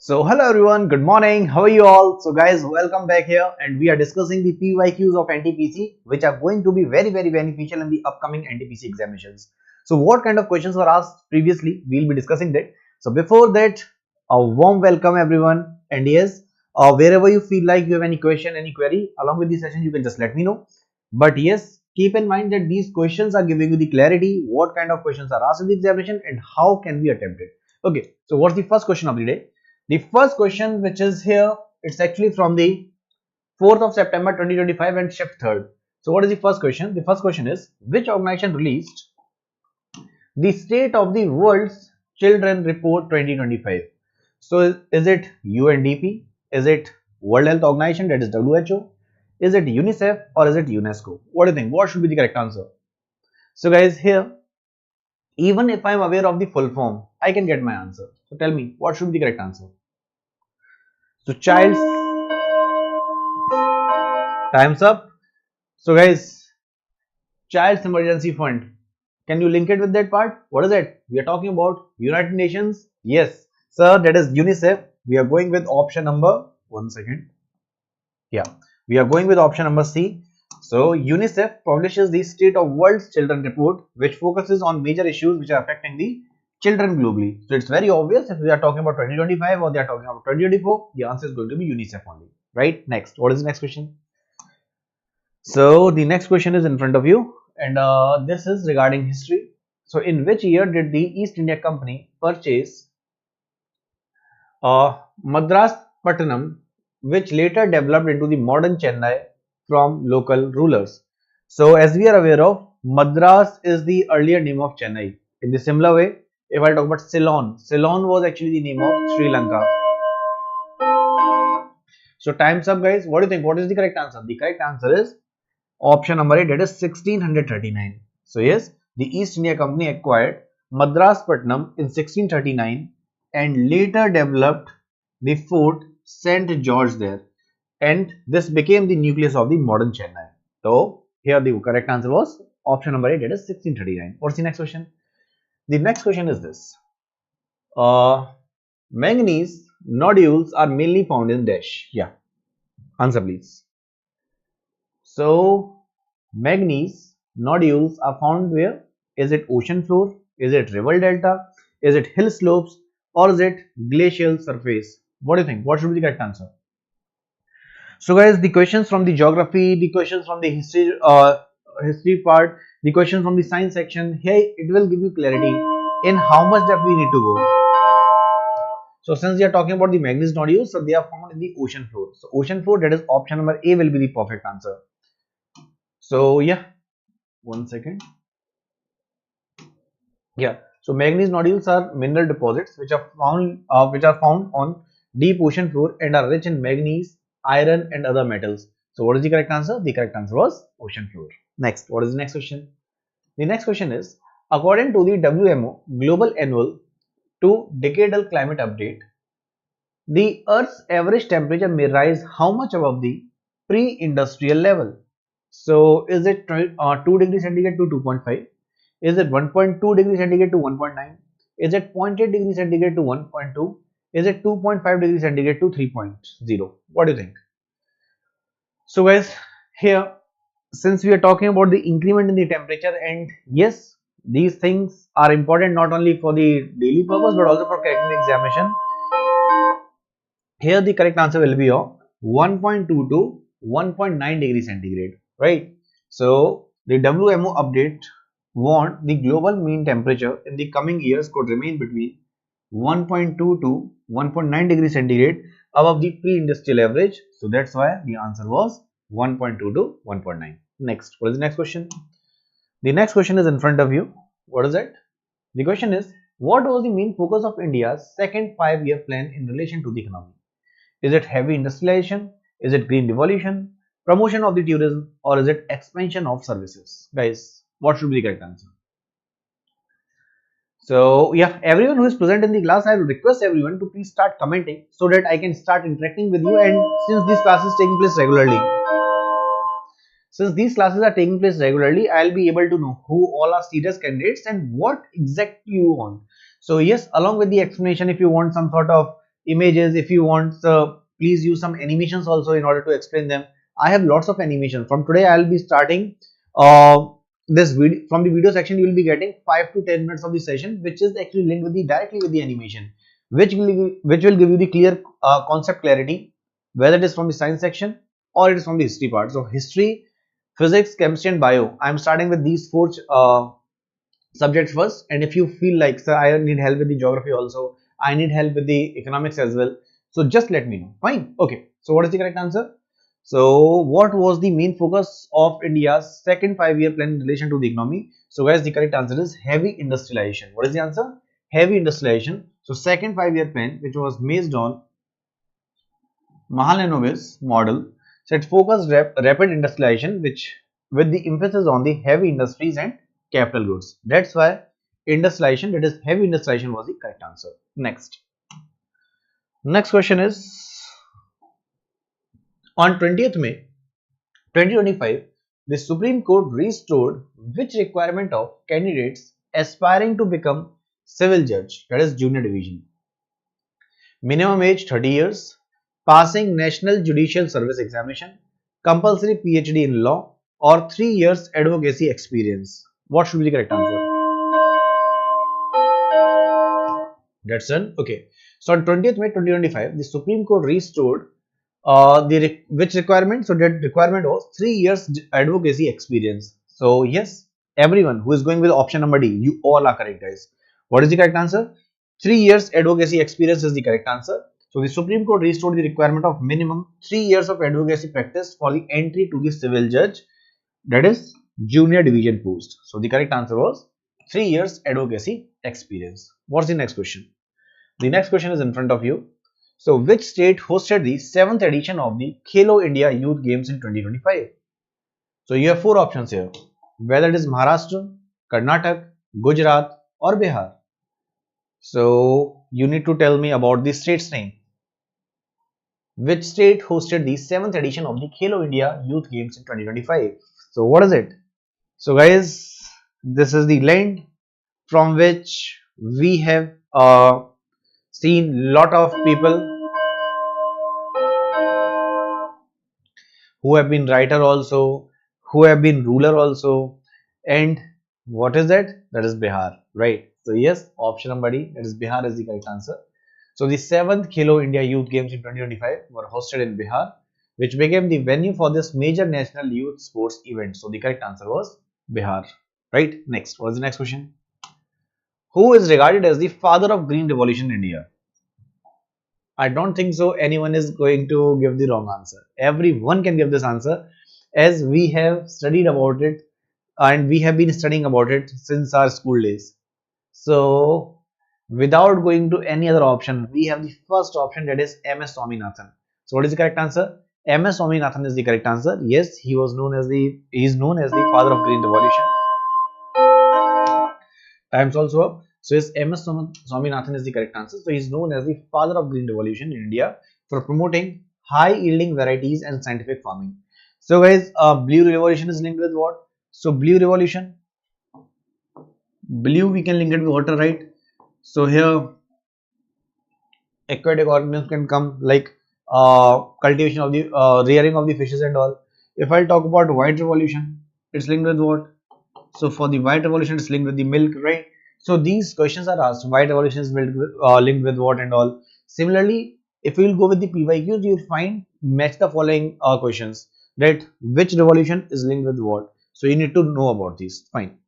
So hello everyone, good morning, how are you all? So guys, welcome back here and we are discussing the PYQs of NTPC which are going to be very beneficial in the upcoming NTPC examinations. So what kind of questions were asked previously, we'll be discussing that. So before that, a warm welcome everyone, and yes, wherever you feel like you have any question, any query along with the session, you can just let me know. But yes, keep in mind that these questions are giving you the clarity, what kind of questions are asked in the examination and how can we attempt it. Okay, so what's the first question of the day? The first question which is here, it's actually from the 4th of September 2025 and shift 3rd. So what is the first question? The first question is, which organization released the State of the World's Children Report 2025? So is it UNDP? Is it World Health Organization, that is WHO? Is it UNICEF or is it UNESCO? What do you think? What should be the correct answer? So guys, here, even if I am aware of the full form, I can get my answer. So tell me, what should be the correct answer? So child's time's up. So guys, Child's Emergency Fund. Can you link it with that part? What is it? We are talking about United Nations. Yes, sir, that is UNICEF. We are going with option number, one second. Yeah, we are going with option number C. So UNICEF publishes the State of World's Children Report, which focuses on major issues which are affecting the children globally. So it's very obvious if we are talking about 2025 or they are talking about 2024, the answer is going to be UNICEF only, right? Next, what is the next question? So the next question is in front of you, and this is regarding history. So in which year did the East India Company purchase Madras Pattanam, which later developed into the modern Chennai from local rulers? So as we are aware of, Madras is the earlier name of Chennai. In the similar way, if I talk about Ceylon, Ceylon was actually the name of Sri Lanka. So time's up guys. What do you think? What is the correct answer? The correct answer is option number 8, that is 1639. So yes, the East India Company acquired Madras Pattanam in 1639 and later developed the fort St. George there, and this became the nucleus of the modern Chennai. So here the correct answer was option number 8, that is 1639. What's the next question? The next question is this. Manganese nodules are mainly found in dash. Yeah, answer please. So manganese nodules are found where? Is it ocean floor? Is it river delta? Is it hill slopes? Or is it glacial surface? What do you think? What should be the correct answer? So guys, the questions from the geography, the questions from the history part, the questions from the science section, here it will give you clarity in how much depth we need to go. So since we are talking about the manganese nodules, so they are found in the ocean floor. So ocean floor, that is option number A, will be the perfect answer. So yeah, one second. Yeah, so manganese nodules are mineral deposits which are found on deep ocean floor and are rich in manganese, iron and other metals. So what is the correct answer? The correct answer was ocean floor. Next, what is the next question? The next question is, according to the WMO Global Annual to Decadal Climate Update, the Earth's average temperature may rise how much above the pre-industrial level? So is it 2 degrees centigrade to 2.5? Is it 1.2 degrees centigrade to 1.9? Is it 0.8 degrees centigrade to 1.2? Is it 2.5 degrees centigrade to 3.0? What do you think? So guys, here, since we are talking about the increment in the temperature, and yes, these things are important not only for the daily purpose but also for cracking the examination. Here the correct answer will be of 1.2 to 1.9 degrees centigrade, right? So the WMO update warned the global mean temperature in the coming years could remain between 1.2 to 1.9 degrees centigrade above the pre-industrial average. So that's why the answer was 1.2 to 1.9. Next, what is the next question? The next question is in front of you. What is it? The question is, what was the main focus of India's second 5-year plan in relation to the economy? Is it heavy industrialization? Is it green revolution? Promotion of the tourism? Or is it expansion of services? Guys, what should be the correct answer? So yeah, everyone who is present in the class, I will request everyone to please start commenting so that I can start interacting with you. And since this class is taking place regularly, I'll be able to know who all are serious candidates and what exactly you want. So yes, along with the explanation, if you want some sort of images. If you want, please use some animations also in order to explain them. I have lots of animation. From today I'll be starting this video. From the video section you will be getting 5 to 10 minutes of the session, which is actually linked with the directly with the animation, which will give you the clear concept clarity, whether it is from the science section or it is from the history part. So history, physics, chemistry and bio, I'm starting with these four subjects first. And if you feel like, sir, I need help with the geography also, I need help with the economics as well, so just let me know. Fine. Okay, so what is the correct answer? So what was the main focus of India's second 5-year plan in relation to the economy? So guys, the correct answer is heavy industrialization. What is the answer? Heavy industrialization. So second 5-year plan, which was based on Mahalanobis model, said focused rapid industrialization, which with the emphasis on the heavy industries and capital goods. That's why industrialization, that is heavy industrialization, was the correct answer. Next question is, on 20th May 2025, the Supreme Court restored which requirement of candidates aspiring to become civil judge, that is junior division? Minimum age 30 years, passing National Judicial Service examination, compulsory PhD in law, or 3 years advocacy experience. What should be the correct answer? That's done. Okay. So on 20th May 2025, the Supreme Court restored which requirement? So that requirement was 3 years advocacy experience. So yes, everyone who is going with option number D, you all are correct, guys. What is the correct answer? 3 years advocacy experience is the correct answer. So the Supreme Court restored the requirement of minimum 3 years of advocacy practice for the entry to the civil judge, that is junior division post. So the correct answer was 3 years advocacy experience. What's the next question? The next question is in front of you. So which state hosted the 7th edition of the Khelo India Youth Games in 2025? So you have 4 options here, whether it is Maharashtra, Karnataka, Gujarat or Bihar. So you need to tell me about the state's name. Which state hosted the 7th edition of the Khelo India Youth Games in 2025? So what is it? So guys, this is the land from which we have seen lot of people who have been writer also, who have been ruler also, and what is that? That is Bihar, right? So yes, option number D, that is Bihar, is the correct answer. So the 7th Khelo India Youth Games in 2025 were hosted in Bihar, which became the venue for this major national youth sports event. So the correct answer was Bihar, right? Next, what is the next question? Who is regarded as the father of Green Revolution in India? I don't think so anyone is going to give the wrong answer. Everyone can give this answer, as we have studied about it and we have been studying about it since our school days. So without going to any other option, we have the first option, that is MS Swaminathan. So what is the correct answer? MS Swaminathan is the correct answer. Yes, he is known as the father of Green Revolution. Time's also up. So yes, MS Swaminathan is the correct answer. So he is known as the father of Green Revolution in India for promoting high yielding varieties and scientific farming. So guys, Blue Revolution is linked with what? So Blue Revolution, blue we can link it with water, right? So here aquatic organisms can come, like cultivation of the rearing of the fishes and all. If I talk about White Revolution, it's linked with what? So for the White Revolution, it's linked with the milk, right? So these questions are asked. White Revolution is linked with what and all. Similarly, if we will go with the PYQs, you will find match the following questions, right? Which revolution is linked with what? So you need to know about these. Fine.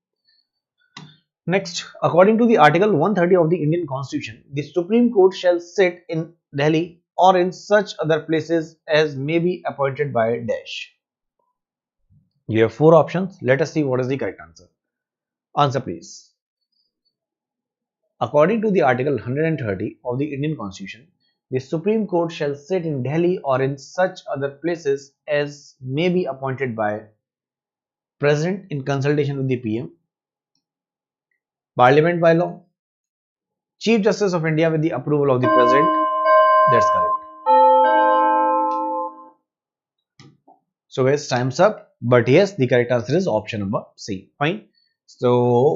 Next, according to the Article 130 of the Indian Constitution, the Supreme Court shall sit in Delhi or in such other places as may be appointed by dash. You have 4 options. Let us see what is the correct answer. Answer please. According to the Article 130 of the Indian Constitution, the Supreme Court shall sit in Delhi or in such other places as may be appointed by President in consultation with the PM, Parliament by law, Chief Justice of India with the approval of the President. That's correct. So guys, time's up. But yes, the correct answer is option number C. Fine. So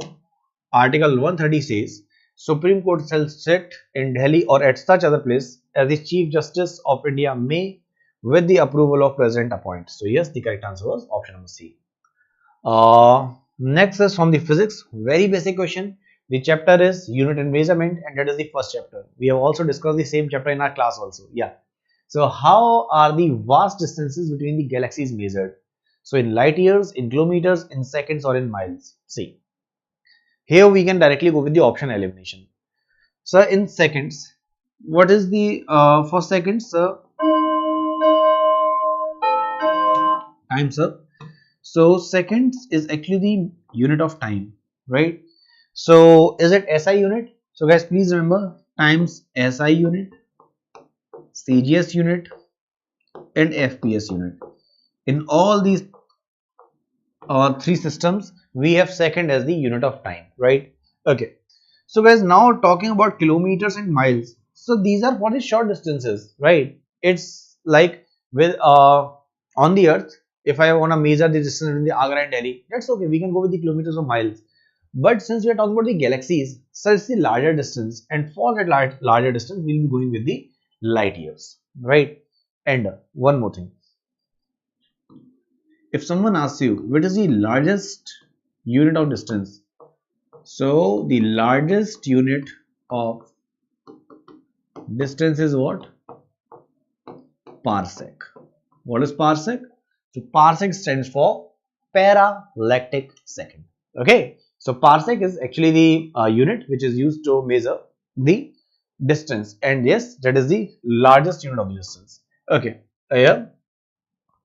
Article 130 says, Supreme Court shall sit in Delhi or at such other place as the Chief Justice of India may, with the approval of President, appoint. So yes, the correct answer was option number C. Next is from the physics, very basic question. The chapter is unit and measurement, and that is the first chapter. We have also discussed the same chapter in our class also. Yeah. So how are the vast distances between the galaxies measured? So in light years, in kilometers, in seconds, or in miles? See, here we can directly go with the option elimination. So in seconds, what is the for seconds, sir? Time, sir. So seconds is actually the unit of time, right? So is it SI unit? So guys, please remember times SI unit, CGS unit, and FPS unit. In all these three systems, we have second as the unit of time, right? Okay. So guys, now talking about kilometers and miles. So these are for the short distances, right? It's like with on the earth, if I want to measure the distance between the Agra and Delhi, that's okay. We can go with the kilometers or miles. But since we are talking about the galaxies, so it's the larger distance, and for that larger distance, we'll be going with the light years, right? And one more thing. If someone asks you, what is the largest unit of distance? So the largest unit of distance is what? Parsec. What is parsec? So parsec stands for parallactic second. Okay. So parsec is actually the unit which is used to measure the distance, and yes, that is the largest unit of the distance. Okay. Here,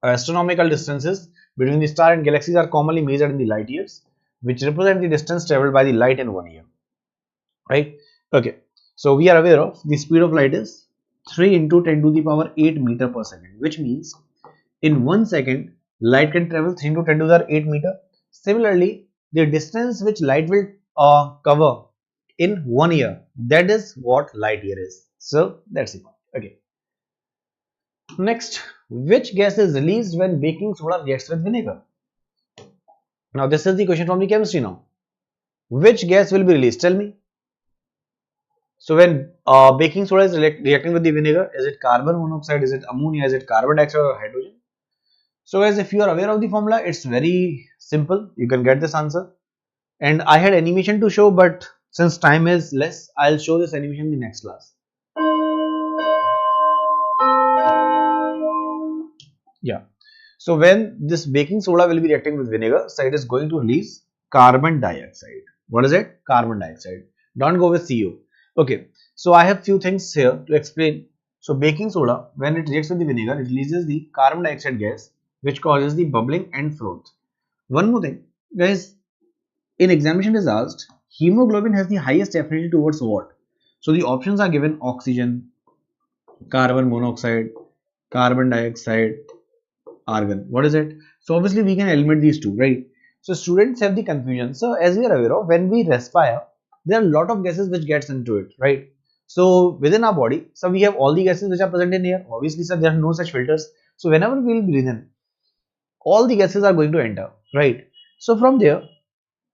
astronomical distances between the star and galaxies are commonly measured in the light years, which represent the distance traveled by the light in 1 year. Right? Okay. So we are aware of the speed of light is 3 into 10 to the power 8 meter per second, which means in 1 second light can travel 3 into 10 to the power 8 meter. Similarly, the distance which light will cover in 1 year, that is what light year is. So that's it. Okay. Next, which gas is released when baking soda reacts with vinegar? Now this is the question from the chemistry now. Which gas will be released? Tell me. So when baking soda is reacting with the vinegar, is it carbon monoxide, is it ammonia, is it carbon dioxide, or hydrogen? So guys, if you are aware of the formula, it's very simple. You can get this answer. And I had animation to show, but since time is less, I'll show this animation in the next class. Yeah. So when this baking soda will be reacting with vinegar, so it is going to release carbon dioxide. What is it? Carbon dioxide. Don't go with CO. Okay. So I have few things here to explain. So baking soda, when it reacts with the vinegar, it releases the carbon dioxide gas, which causes the bubbling and froth. One more thing, guys. In examination is asked, hemoglobin has the highest affinity towards what? So the options are given: oxygen, carbon monoxide, carbon dioxide, argon. What is it? So obviously we can eliminate these two, right? So students have the confusion. So as we are aware of, when we respire, there are a lot of gases which gets into it, right? So within our body, so we have all the gases which are present in here. Obviously, sir, there are no such filters. So whenever we will breathe in, all the gases are going to enter, right? So from there,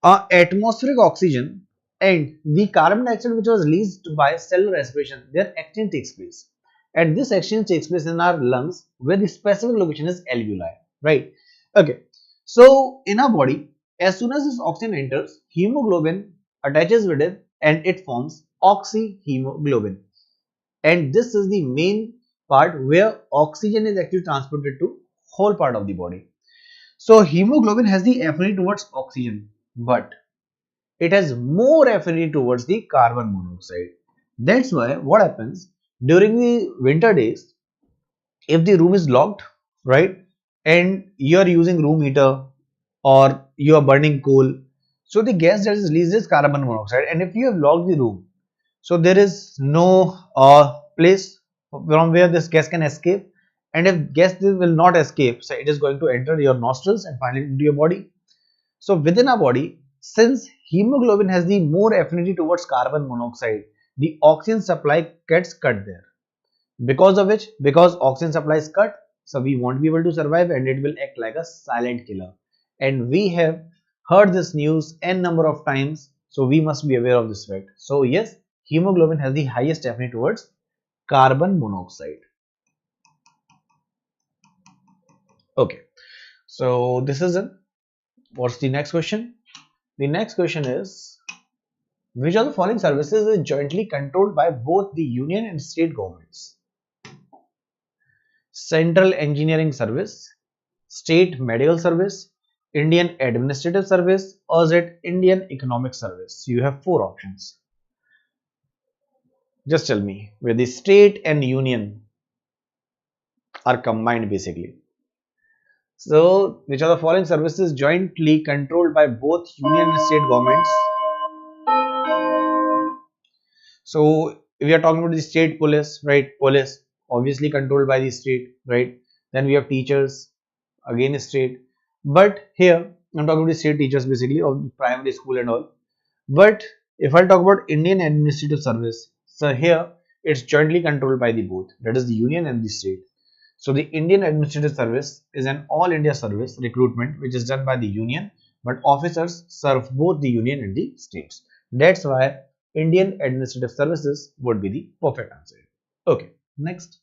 atmospheric oxygen and the carbon dioxide which was released by cellular respiration, their exchange takes place. And this exchange takes place in our lungs, where the specific location is alveoli, right? Okay. So in our body, as soon as this oxygen enters, hemoglobin attaches with it and it forms oxyhemoglobin. And this is the main part where oxygen is actually transported to whole part of the body. So hemoglobin has the affinity towards oxygen, but it has more affinity towards the carbon monoxide. That's why what happens during the winter days, if the room is locked, right, and you are using room heater or you are burning coal, so the gas that is released is carbon monoxide. And if you have locked the room, so there is no place from where this gas can escape. And if gas will not escape, so it is going to enter your nostrils and finally into your body. So within our body, since hemoglobin has the more affinity towards carbon monoxide, the oxygen supply gets cut there. Because of which, because oxygen supply is cut, so we won't be able to survive and it will act like a silent killer. And we have heard this news n number of times. So we must be aware of this fact. So yes, hemoglobin has the highest affinity towards carbon monoxide. Okay, so this is it. What's the next question? The next question is, which of the following services is jointly controlled by both the union and state governments? Central Engineering Service, State Medical Service, Indian Administrative Service, or is it Indian Economic Service? You have four options. Just tell me where the state and union are combined basically. So, which of the following services jointly controlled by both union and state governments? So, if we are talking about the state police, right? Police obviously controlled by the state, right? Then we have teachers, again state. But here I'm talking about the state teachers basically of the primary school and all. But if I talk about Indian Administrative Service, so here it's jointly controlled by the both, that is the union and the state. So the Indian Administrative Service is an all India service recruitment which is done by the union, but officers serve both the union and the states. That's why Indian Administrative Services would be the perfect answer. Okay, next.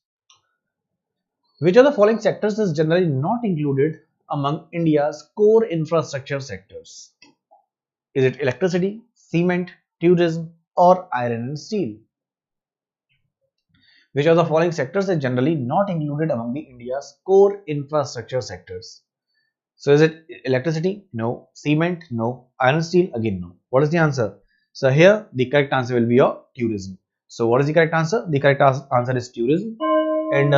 Which of the following sectors is generally not included among India's core infrastructure sectors? Is it electricity, cement, tourism, or iron and steel? Which of the following sectors is generally not included among the India's core infrastructure sectors? So is it electricity? No. Cement? No. Iron and steel? Again no. What is the answer? So here the correct answer will be your tourism. So what is the correct answer? The correct answer is tourism. And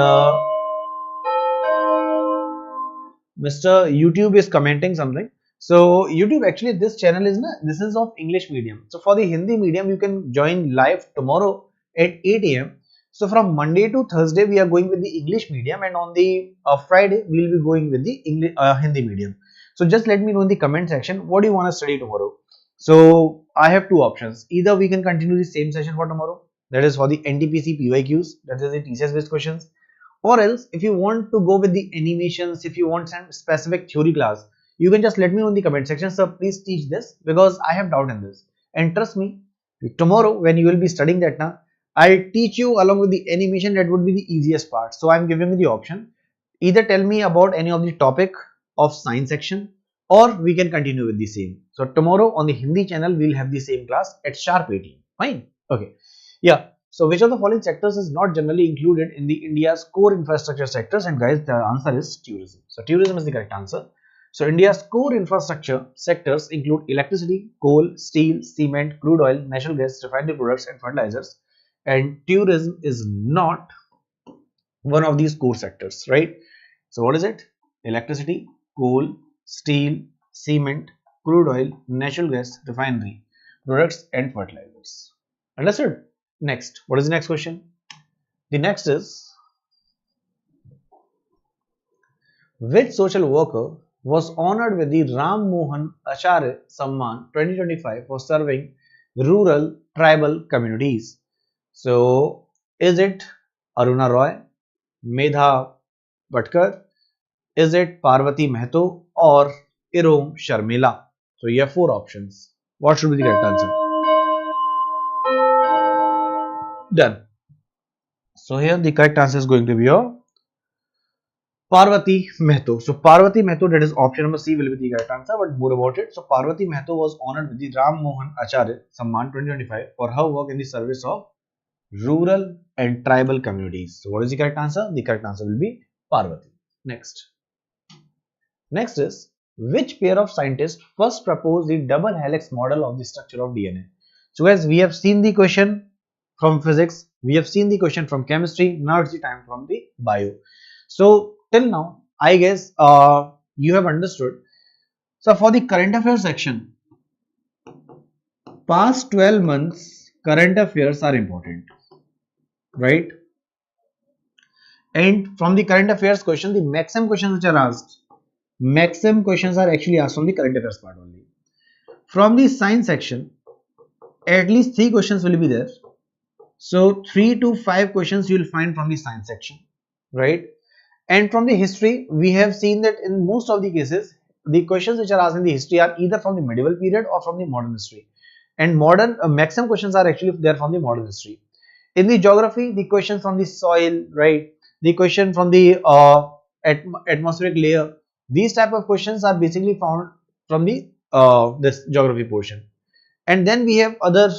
Mr. YouTube is commenting something. So YouTube, actually this channel is this is of English medium. So for the Hindi medium you can join live tomorrow at 8 AM. So from Monday to Thursday we are going with the English medium, and on the Friday we will be going with the English Hindi medium. So just let me know in the comment section what do you want to study tomorrow. So I have two options. Either we can continue the same session for tomorrow, that is for the NTPC PYQs, that is the TCS based questions, or else if you want to go with the animations, if you want some specific theory class, you can just let me know in the comment section. So please teach this because I have doubt in this, and trust me, tomorrow when you will be studying that now, I'll teach you along with the animation. That would be the easiest part. So I'm giving you the option. Either tell me about any of the topic of science section, or we can continue with the same. So tomorrow on the Hindi channel, we'll have the same class at sharp 18. Fine. Okay. Yeah. So which of the following sectors is not generally included in the India's core infrastructure sectors? And guys, the answer is tourism. So tourism is the correct answer. So India's core infrastructure sectors include electricity, coal, steel, cement, crude oil, natural gas, refined products, and fertilizers. And tourism is not one of these core sectors, right? So what is it? Electricity, coal, steel, cement, crude oil, natural gas, refinery products, and fertilizers. Understood? Next, what is the next question? The next is, which social worker was honored with the Ram Mohan Acharya Samman 2025 for serving rural tribal communities? So, is it Aruna Roy, Medha Bhatkar, is it Parvati Mehto, or Irom Sharmila? So, you have four options. What should be the correct answer? Done. So, here the correct answer is going to be your Parvati Mehto. So, Parvati Mehto, that is option number C, will be the correct answer, but more about it. So, Parvati Mehto was honored with the Ram Mohan Acharya Samman 2025 for her work in the service of rural and tribal communities. So what is the correct answer? The correct answer will be Parvati. Next is, which pair of scientists first proposed the double helix model of the structure of DNA? So guys, we have seen the question from physics, we have seen the question from chemistry, now it's the time from the bio. So till now, I guess you have understood. So for the current affairs section, past 12 months current affairs are important, right? And from the current affairs question, the maximum questions which are asked, maximum questions are actually asked from the current affairs part only. From the science section, at least 3 questions will be there. So 3 to 5 questions you will find from the science section, right? And from the history, we have seen that in most of the cases, the questions which are asked in the history are either from the medieval period or from the modern history. and modern maximum questions are actually there from the modern history. In the geography, the question from the soil, right? The question from the atmospheric layer. These type of questions are basically found from the this geography portion. And then we have other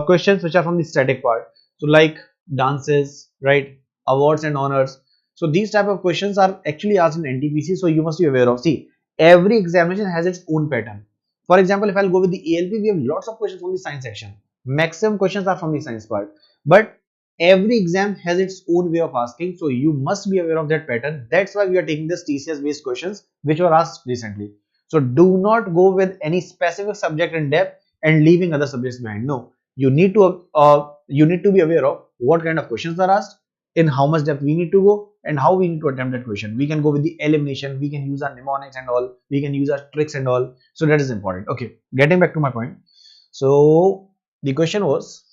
questions which are from the static part. So like dances, right? Awards and honors. So these type of questions are actually asked in NTPC. So you must be aware of. See, every examination has its own pattern. For example, if I'll go with the ALP, we have lots of questions from the science section. Maximum questions are from the science part. But every exam has its own way of asking. So you must be aware of that pattern. That's why we are taking this TCS based questions which were asked recently. So do not go with any specific subject in depth and leaving other subjects behind. No, you need to be aware of what kind of questions are asked, in how much depth we need to go, and how we need to attempt that question. We can go with the elimination, we can use our mnemonics and all, we can use our tricks and all. So that is important. Okay, getting back to my point. So the question was,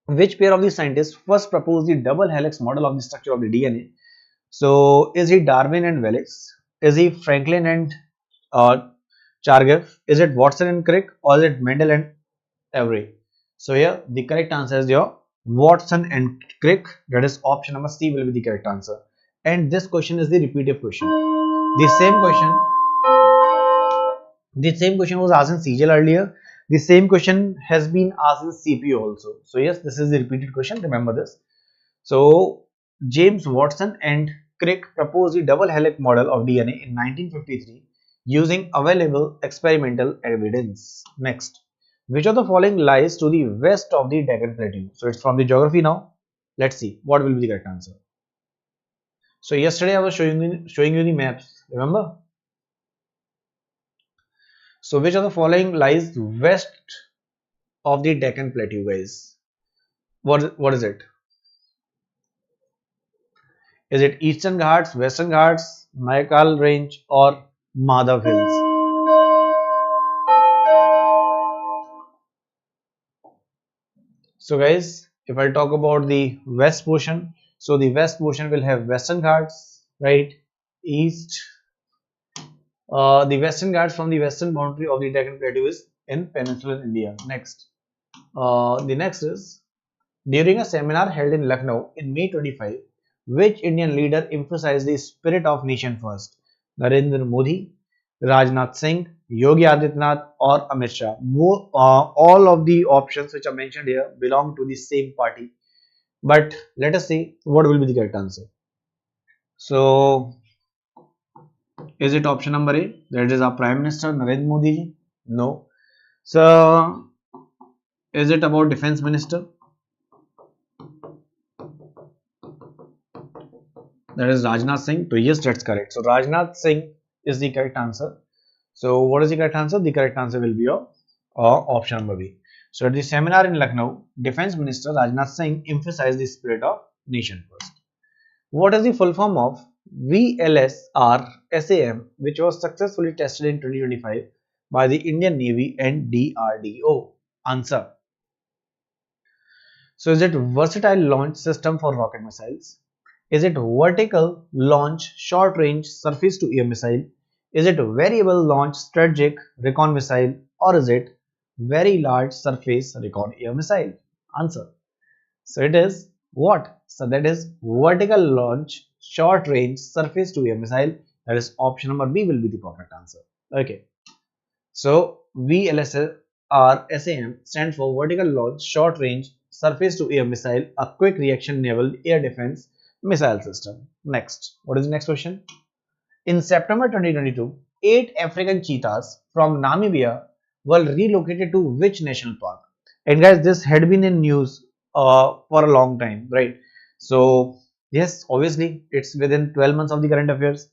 which pair of the scientists first proposed the double helix model of the structure of the DNA? So is it Darwin and Wallace? Is it Franklin and Chargaff? Is it Watson and Crick, or is it Mendel and Avery? So here the correct answer is your Watson and Crick. That is option number C will be the correct answer. And this question is the repetitive question. The same question was asked in CGL earlier. The same question has been asked in CPU also. So yes, this is the repeated question. Remember this. So James Watson and Crick proposed the double helix model of DNA in 1953 using available experimental evidence. Next, which of the following lies to the west of the Deccan Plateau? So it's from the geography now. Let's see what will be the correct answer. So yesterday I was showing you the maps. Remember? So which of the following lies west of the Deccan Plateau, guys? What is it? Is it Eastern Ghats, Western Ghats, Maikal Range, or Madhav Hills? So guys, if I talk about the west portion, so the west portion will have Western Ghats, right? East. The Western Ghats from the western boundary of the Deccan Plateau is in peninsular India. Next, the next is, during a seminar held in Lucknow in May 25, which Indian leader emphasized the spirit of nation first? Narendra Modi, Rajnath Singh, Yogi Adityanath, or Amit Shah? All of the options which are mentioned here belong to the same party. But let us see what will be the correct answer. So, is it option number A? That is our Prime Minister Narendra Modi ji? No. So, is it about Defense Minister? That is Rajnath Singh. So yes, that's correct. So Rajnath Singh is the correct answer. So what is the correct answer? The correct answer will be your option number B. So at the seminar in Lucknow, Defense Minister Rajnath Singh emphasized the spirit of nation first. What is the full form of VLSR SAM, which was successfully tested in 2025 by the Indian Navy and DRDO? Answer. So is it versatile launch system for rocket missiles? Is it vertical launch short range surface to air missile? Is it variable launch strategic recon missile, or is it very large surface recon air missile? Answer. So it is what? So that is vertical launch short range surface to air missile. That is option number B will be the perfect answer. Okay. So VLSR SAM stands for vertical launch short range surface to air missile, a quick reaction naval air defense missile system. Next, what is the next question? In September 2022, 8 African cheetahs from Namibia were relocated to which national park? And guys, this had been in news for a long time, right? So yes, obviously it's within 12 months of the current affairs.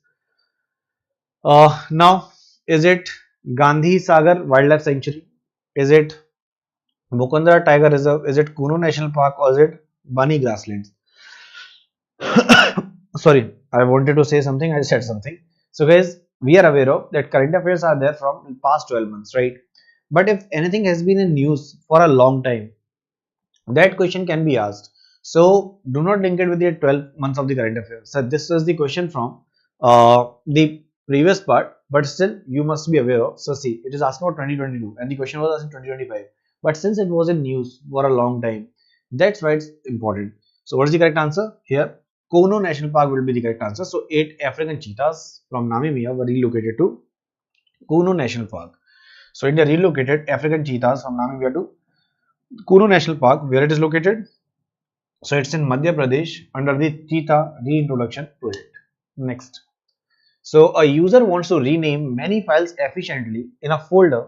Now, is it Gandhi Sagar Wildlife Sanctuary? Is it Mukundra Tiger Reserve? Is it Kuno National Park, or is it Bunny Grasslands? Sorry, I wanted to say something, I said something. So guys, we are aware of that current affairs are there from past 12 months, right? But if anything has been in news for a long time, that question can be asked. So do not link it with the 12 months of the current affairs. So this was the question from the previous part, but still you must be aware of. So see, it is asking about 2022 and the question was asked in 2025. but since it was in news for a long time, that's why it's important. So what is the correct answer here? Kono National Park will be the correct answer. So 8 African cheetahs from Namibia were relocated to Kuno National Park. So India relocated African cheetahs from Namibia to Kuno National Park, where it is located. So it's in Madhya Pradesh under the Cheetah Reintroduction Project. Next. So a user wants to rename many files efficiently in a folder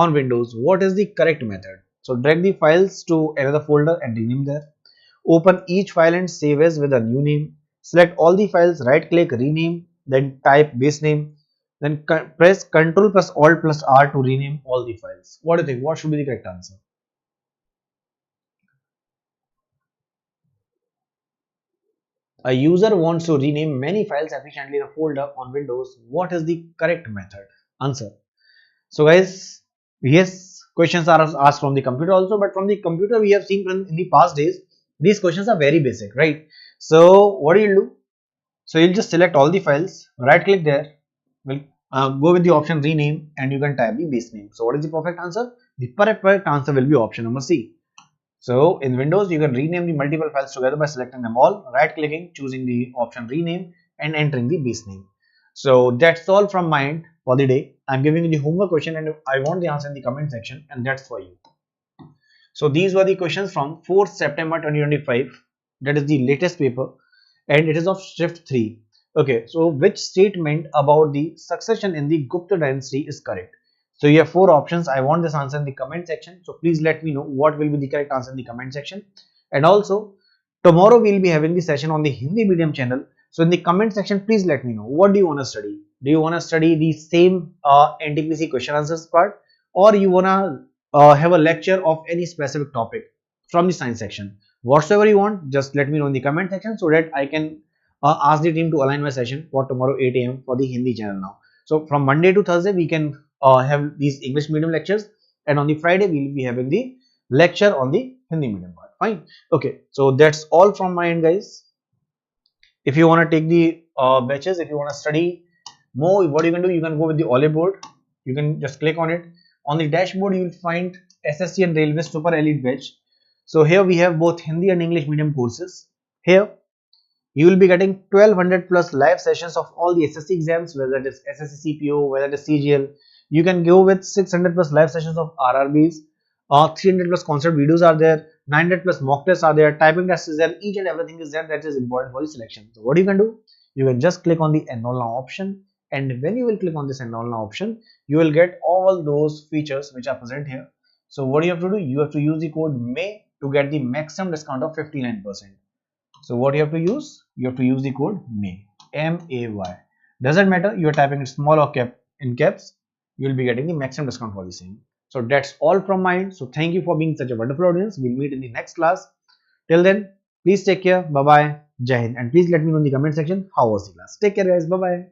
on Windows. What is the correct method? So drag the files to another folder and rename there. Open each file and save as with a new name. Select all the files, right click, rename, then type base name. Then press Ctrl plus Alt plus R to rename all the files. What do you think? What should be the correct answer? A user wants to rename many files efficiently in a folder on Windows. What is the correct method? Answer. So guys, yes, questions are asked from the computer also, but from the computer we have seen in the past days, these questions are very basic, right? So what do you do? So you'll just select all the files, right click there, will go with the option rename, and you can type the base name. So what is the perfect answer? The perfect answer will be option number C. So in Windows, you can rename the multiple files together by selecting them all, right clicking, choosing the option rename and entering the base name. So that's all from my end for the day. I'm giving you the homework question and I want the answer in the comment section, and that's for you. So these were the questions from 4th September 2025. That is the latest paper and it is of shift 3. Okay, so which statement about the succession in the Gupta dynasty is correct? So you have 4 options. I want this answer in the comment section. So please let me know what will be the correct answer in the comment section. And also tomorrow we will be having the session on the Hindi medium channel. So in the comment section, please let me know what do you want to study. Do you want to study the same NTPC question answers part, or you want to have a lecture of any specific topic from the science section? Whatsoever you want, just let me know in the comment section so that I can ask the team to align my session for tomorrow 8 AM for the Hindi channel now. So from Monday to Thursday we can have these English medium lectures, and on the Friday we will be having the lecture on the Hindi medium part. Fine. Okay, so that's all from my end, guys. If you want to take the batches, if you want to study more, what you can do, you can go with the Oliveboard. You can just click on it. On the dashboard you will find SSC and Railway Super Elite batch. So here we have both Hindi and English medium courses. Here you will be getting 1200 plus live sessions of all the SSC exams, whether it is SSC CPO, whether it is CGL. You can go with 600 plus live sessions of RRBs. 300 plus concept videos are there. 900 plus mock tests are there. Typing tests is there. Each and everything is there. That is important for the selection. So what you can do? You can just click on the enroll now option, and when you will click on this enroll now option, you will get all those features which are present here. So what you have to do? You have to use the code MAY to get the maximum discount of 59%. So what you have to use? You have to use the code MAY, M-A-Y. Doesn't matter you are typing it small or in caps, you will be getting the maximum discount for the same. So that's all from my end. So thank you for being such a wonderful audience. We'll meet in the next class. Till then, please take care. Bye bye. Jai Hind. And please let me know in the comment section how was the class. Take care, guys. Bye bye.